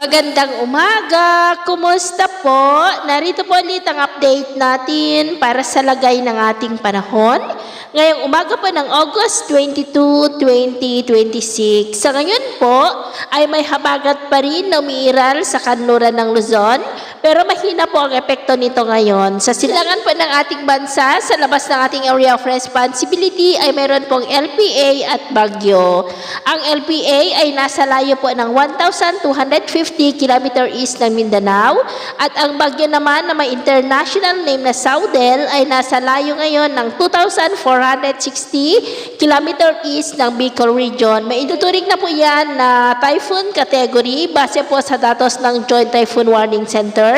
Magandang umaga! Kumusta po? Narito po ulit ang update natin para sa lagay ng ating panahon. Ngayong umaga po ng August 22, 2026. Sa ngayon po ay may habagat pa rin na umiiral sa kanluran ng Luzon, pero mahina po ang epekto nito ngayon. Sa silangan po ng ating bansa, sa labas ng ating area of responsibility ay mayroon pong LPA at Bagyo. Ang LPA ay nasa layo po ng 1,250 km east ng Mindanao at ang Bagyo naman na may international name na Saudel ay nasa layo ngayon ng 2,460 km east ng Bicol Region. May ituturing na po yan na typhoon category base po sa datos ng Joint Typhoon Warning Center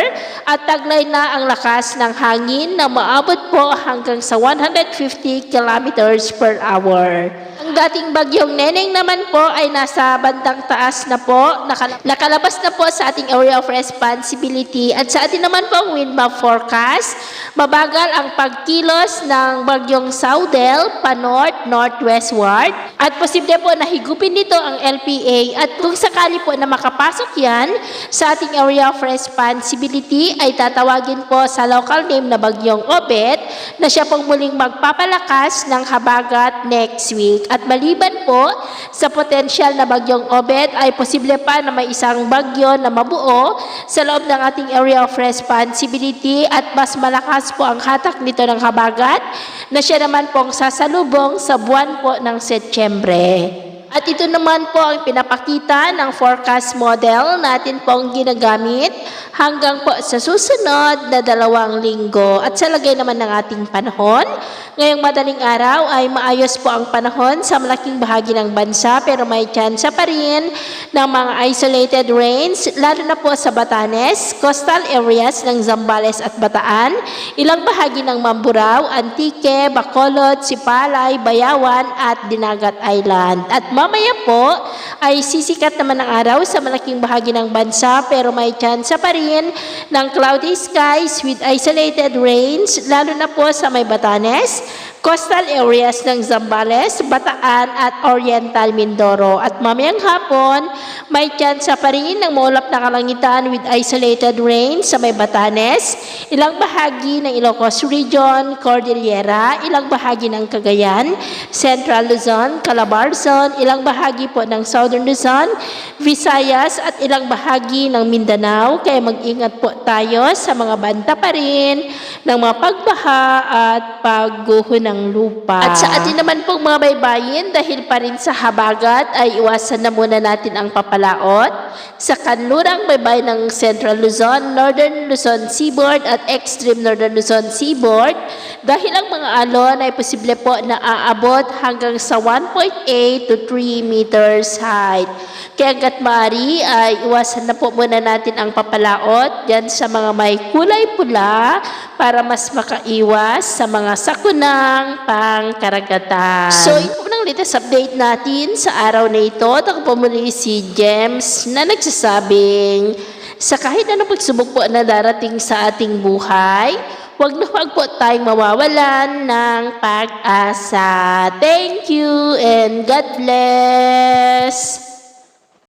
at taglay na ang lakas ng hangin na maabot po hanggang sa 150 kilometers per hour. Ang dating bagyong Neneng naman po ay nasa bandang taas na po, nakalabas na po sa ating area of responsibility at sa atin naman po ang wind map forecast. Mabagal ang pagkilos ng bagyong Saudel pa-north-northwestward at posible po na higupin nito ang LPA at kung sakali po na makapasok yan sa ating area of responsibility ay tatawagin po sa local name na bagyong Obet na siya pong muling magpapalakas ng habagat next week. At maliban po sa potensyal na bagyong Obet ay posible pa na may isang bagyo na mabuo sa loob ng ating area of responsibility at mas malakas po ang hatak nito ng habagat na siya naman pong sasalubong sa buwan po ng Setyembre. At ito naman po ang pinapakita ng forecast model natin pong ginagamit hanggang po sa susunod na 2 linggo. At sa lagay naman ng ating panahon, ngayong madaling araw ay maayos po ang panahon sa malaking bahagi ng bansa pero may tsansa pa rin ng mga isolated rains lalo na po sa Batanes, coastal areas ng Zambales at Bataan, ilang bahagi ng Mamburao, Antique, Bacolod, Sipalay, Bayawan at Dinagat Island. At mamaya po ay sisikat naman ang araw sa malaking bahagi ng bansa pero may tsansa pa rin ng cloudy skies with isolated rains lalo na po sa may Batanes, coastal areas ng Zambales, Bataan at Oriental Mindoro. At mamayang hapon, may tsansa pa rin ng maulap na kalangitan with isolated rain sa may Batanes, ilang bahagi ng Ilocos Region, Cordillera, ilang bahagi ng Cagayan, Central Luzon, Calabarzon, ilang bahagi po ng Southern Luzon, Visayas at ilang bahagi ng Mindanao. Kaya mag-ingat po tayo sa mga banta pa rin ng mga pagbaha at pagguho ng lupa. At sa atin naman pong mga baybayin, dahil pa rin sa habagat ay iwasan na muna natin ang papalaot sa kanlurang baybay ng Central Luzon, Northern Luzon Seaboard at Extreme Northern Luzon Seaboard dahil ang mga alon ay posible po na aabot hanggang sa 1.8 to 3 meters height. Kaya hanggat maaari ay iwasan na po muna natin ang papalaot dyan sa mga may kulay pula para mas makaiwas sa mga sakunang pangkaragatan. So, ito po ng latest update natin sa araw na ito. Ako po muli si James na nagsasabing sa kahit anong pagsubok po na darating sa ating buhay, huwag na huwag po tayong mawawalan ng pag-asa. Thank you and God bless!